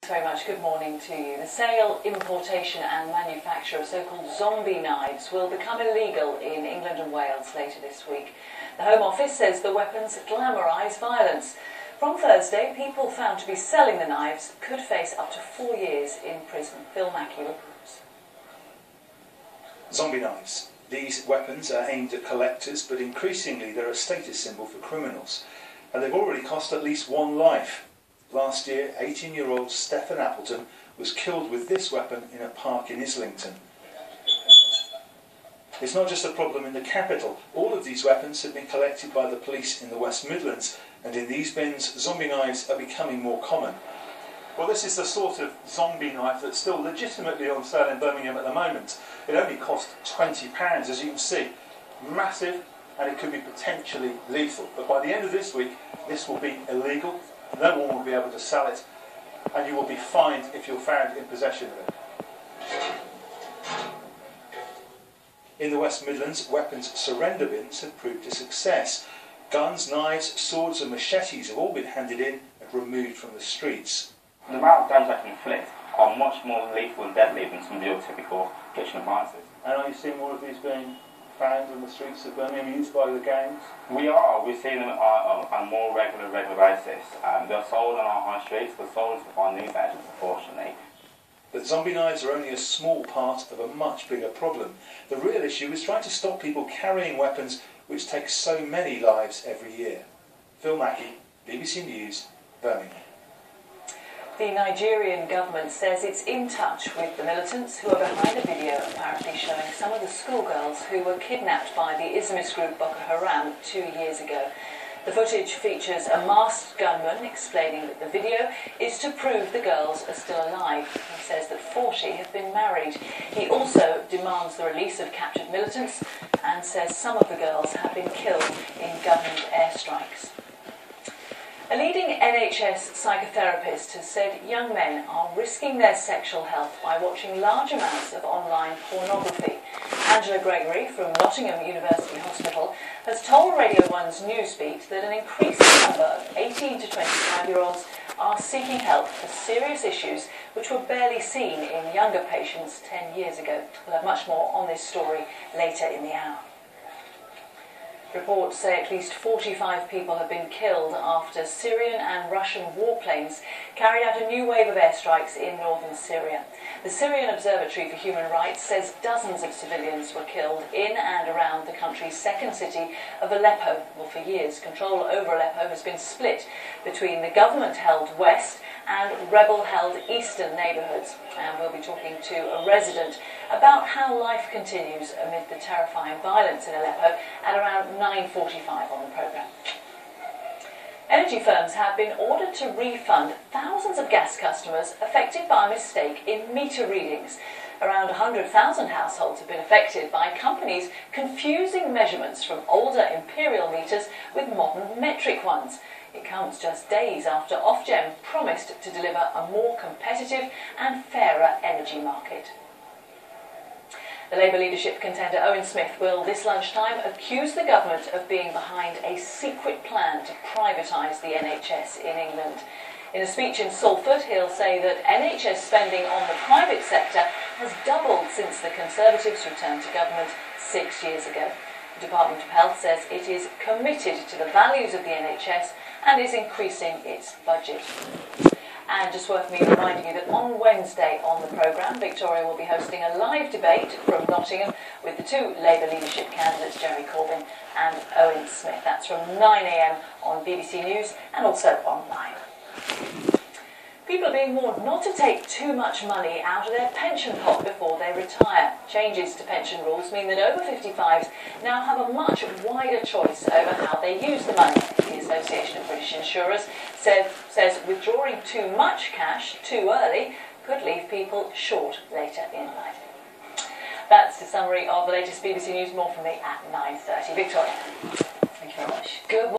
Very much. Good morning to you. The sale, importation and manufacture of so-called zombie knives will become illegal in England and Wales later this week. The Home Office says the weapons glamorise violence. From Thursday, people found to be selling the knives could face up to 4 years in prison. Phil Mackey reports. Zombie knives. These weapons are aimed at collectors, but increasingly they're a status symbol for criminals. And they've already cost at least one life. Last year, 18-year-old Stephen Appleton was killed with this weapon in a park in Islington. It's not just a problem in the capital. All of these weapons have been collected by the police in the West Midlands, and in these bins, zombie knives are becoming more common. Well, this is the sort of zombie knife that's still legitimately on sale in Birmingham at the moment. It only cost £20, as you can see. Massive, and it could be potentially lethal. But by the end of this week, this will be illegal. No one will be able to sell it, and you will be fined if you're found in possession of it. In the West Midlands, weapons surrender bins have proved a success. Guns, knives, swords and machetes have all been handed in and removed from the streets. The amount of damage I can inflict are much more lethal and deadly than some of your typical kitchen appliances. And are you seeing more of these being found on the streets of Birmingham, used by the gangs? We are. We're seeing them on a more regular basis. They're sold on our high streets, they're sold to our news agents, unfortunately. But zombie knives are only a small part of a much bigger problem. The real issue is trying to stop people carrying weapons which take so many lives every year. Phil Mackey, BBC News, Birmingham. The Nigerian government says it's in touch with the militants who are behind a video apparently showing some of the schoolgirls who were kidnapped by the Islamist group Boko Haram 2 years ago. The footage features a masked gunman explaining that the video is to prove the girls are still alive. He says that 40 have been married. He also demands the release of captured militants and says some of the girls have been killed in government airstrikes. A leading NHS psychotherapist has said young men are risking their sexual health by watching large amounts of online pornography. Angela Gregory from Nottingham University Hospital has told Radio 1's Newsbeat that an increasing number of 18 to 25-year-olds are seeking help for serious issues which were barely seen in younger patients 10 years ago. We'll have much more on this story later in the hour. Reports say at least 45 people have been killed after Syrian and Russian warplanes carried out a new wave of airstrikes in northern Syria. The Syrian Observatory for Human Rights says dozens of civilians were killed in and around the country's second city of Aleppo. Well, for years, control over Aleppo has been split between the government-held west and rebel-held eastern neighbourhoods. And we'll be talking to a resident about how life continues amid the terrifying violence in Aleppo at around 9:45 on the programme. Energy firms have been ordered to refund thousands of gas customers affected by a mistake in meter readings. Around 100,000 households have been affected by companies confusing measurements from older imperial meters with modern metric ones. It comes just days after Ofgem promised to deliver a more competitive and fairer energy market. The Labour leadership contender Owen Smith will this lunchtime accuse the government of being behind a secret plan to privatise the NHS in England. In a speech in Salford, he'll say that NHS spending on the private sector has doubled since the Conservatives returned to government 6 years ago. The Department of Health says it is committed to the values of the NHS and is increasing its budget. And just worth me reminding you that on Wednesday on the programme, Victoria will be hosting a live debate from Nottingham with the two Labour leadership candidates, Jeremy Corbyn and Owen Smith. That's from 9 AM on BBC News and also online. People are being warned not to take too much money out of their pension pot before they retire. Changes to pension rules mean that over 55s now have a much wider choice over how they use the money. The Association of British Insurers says withdrawing too much cash too early could leave people short later in life. That's the summary of the latest BBC News. More from me at 9:30. Victoria. Thank you very much. Good morning.